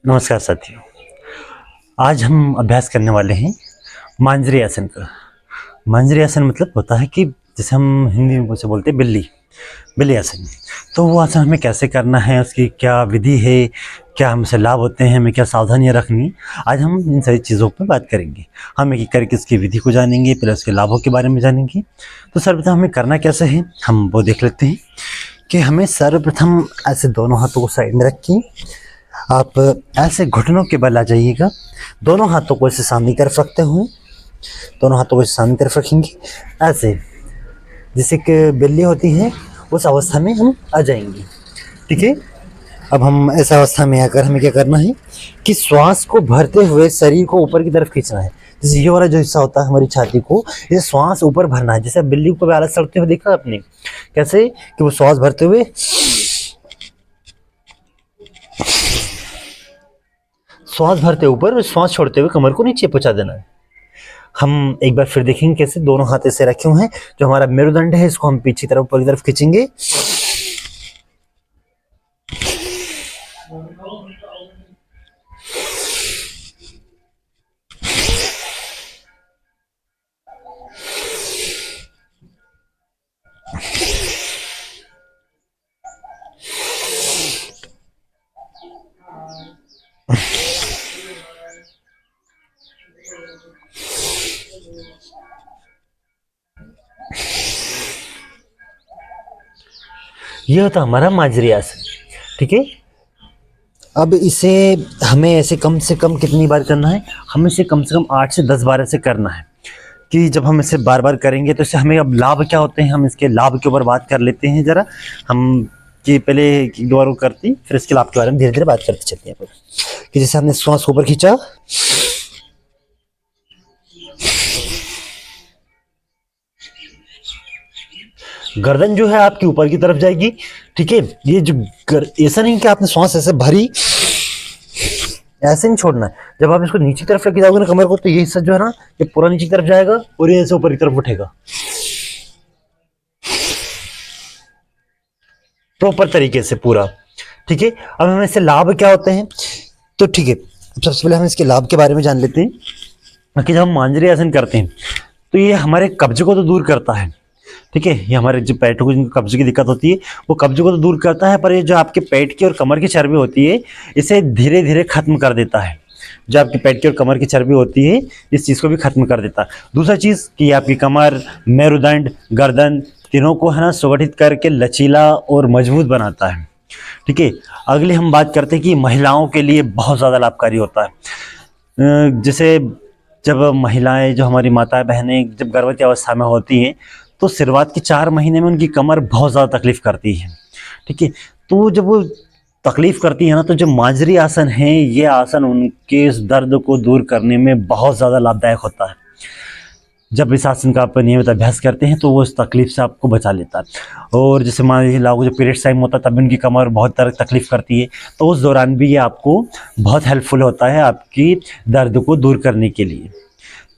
नमस्कार साथियों। आज हम अभ्यास करने वाले हैं मांजरी आसन का। मांजरी आसन मतलब होता है कि जैसे हम हिंदी में उसे बोलते हैं बिल्ली, बिल्ली आसन। तो वो आसन हमें कैसे करना है, उसकी क्या विधि है, क्या हमसे लाभ होते हैं, हमें क्या सावधानियां रखनी है, आज हम इन सारी चीज़ों पर बात करेंगे। हम एक एक करके इसकी विधि को जानेंगे, फिर उसके लाभों के बारे में जानेंगे। तो सर्वप्रथम हमें करना कैसे है हम वो देख लेते हैं कि हमें सर्वप्रथम ऐसे दोनों हाथों को साइड में रखें। आप ऐसे घुटनों के बल आ जाइएगा, दोनों हाथों को ऐसे सामने की तरफ रखते हुए, दोनों हाथों को सामने की तरफ रखेंगे ऐसे, जैसे कि बिल्ली होती है उस अवस्था में हम आ जाएंगे। ठीक है। अब हम ऐसा अवस्था में आकर हमें क्या करना है कि श्वास को भरते हुए शरीर को ऊपर की तरफ खींचना है। जैसे ये वाला जो हिस्सा होता है हमारी छाती को, ये श्वास ऊपर भरना है। जैसे बिल्ली को भी आलस चढ़ते हुए देखा आपने कैसे कि वो श्वास भरते हुए, श्वास भरते ऊपर, श्वास छोड़ते हुए कमर को नीचे पहुंचा देना है। हम एक बार फिर देखेंगे कैसे। दोनों हाथ ऐसे रखे हुए हैं, जो हमारा मेरुदंड है इसको हम पीछे तरफ ऊपर की तरफ खींचेंगे। यह होता हमारा मांजरी आसन। ठीक है। अब इसे हमें ऐसे कम से कम कितनी बार करना है, हमें इसे कम से कम 8 से 10 बार ऐसे करना है। कि जब हम इसे बार बार करेंगे तो इससे हमें अब लाभ क्या होते हैं, हम इसके लाभ के ऊपर बात कर लेते हैं जरा। हम कि पहले एक दो बार वो करती, फिर इसके लाभ के बारे में धीरे धीरे बात करते चलते हैं। कि जैसे हमने श्वास ऊपर खींचा, गर्दन जो है आपकी ऊपर की तरफ जाएगी। ठीक है। ये जो ऐसा नहीं कि आपने श्वास ऐसे भरी, ऐसे नहीं छोड़ना है। जब आप इसको नीचे की तरफ लेके जाओगे ना कमर को, तो ये हिस्सा जो है ना ये पूरा नीचे की तरफ जाएगा और ये ऐसे ऊपर की तरफ उठेगा प्रॉपर तरीके से पूरा। ठीक है। अब हमें इससे लाभ क्या होते हैं, तो ठीक है, सबसे पहले हम इसके लाभ के बारे में जान लेते हैं। कि जब हम मांजरी आसन करते हैं तो ये हमारे कब्ज को तो दूर करता है। ठीक है। ये हमारे जो पेट को जिनको कब्ज की दिक्कत होती है वो कब्ज को तो दूर करता है, पर ये जो आपके पेट की और कमर की चर्बी होती है इसे धीरे धीरे खत्म कर देता है। जो आपकी पेट की और कमर की चर्बी होती है इस चीज़ को भी खत्म कर देता है। दूसरा चीज़ कि आपकी कमर, मेरुदंड, गर्दन तीनों को है ना सुगठित करके लचीला और मजबूत बनाता है। ठीक है। अगली हम बात करते हैं कि महिलाओं के लिए बहुत ज़्यादा लाभकारी होता है। जैसे जब महिलाएं, जो हमारी माताएं बहनें जब गर्भवती अवस्था में होती हैं तो शुरुआत के 4 महीने में उनकी कमर बहुत ज़्यादा तकलीफ करती है। ठीक है। तो जब वो तकलीफ करती है ना, तो जो मांजरी आसन है ये आसन उनके इस दर्द को दूर करने में बहुत ज़्यादा लाभदायक होता है। जब इस आसन का आप नियमित अभ्यास करते हैं तो वो इस तकलीफ से आपको बचा लेता है। और जैसे मान लीजिए लोगों को जो पीरियड्स टाइम होता है तब उनकी कमर बहुत तरह तकलीफ करती है, तो उस दौरान भी ये आपको बहुत हेल्पफुल होता है आपकी दर्द को दूर करने के लिए।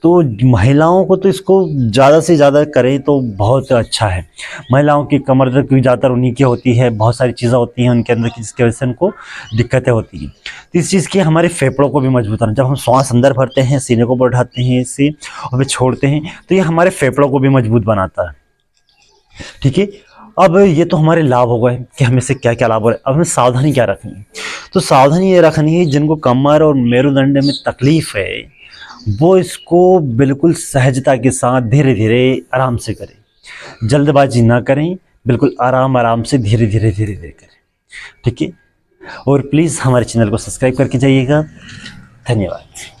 तो महिलाओं को तो इसको ज़्यादा से ज़्यादा करें तो बहुत अच्छा है। महिलाओं की कमर दर्द क्योंकि ज़्यादातर उन्हीं की होती है, बहुत सारी चीज़ें होती हैं उनके अंदर जिसकी वजह से उनको दिक्कतें होती हैं। तो इस चीज़ की हमारे फेफड़ों को भी मजबूत करना, जब हम श्वास अंदर भरते हैं, सीने को बढ़ाते हैं इससे और फिर छोड़ते हैं, तो ये हमारे फेफड़ों को भी मजबूत बनाता है। ठीक है। अब ये तो हमारे लाभ हो गए कि हमें से क्या क्या लाभ हो रहा है। अब हमें सावधानी क्या रखनी है, तो सावधानी ये रखनी है जिनको कमर और मेरुदंड में तकलीफ है वो इसको बिल्कुल सहजता के साथ धीरे धीरे आराम से करें, जल्दबाजी ना करें, बिल्कुल आराम आराम से धीरे धीरे धीरे धीरे करें। ठीक है। और प्लीज़ हमारे चैनल को सब्सक्राइब करके जाइएगा। धन्यवाद।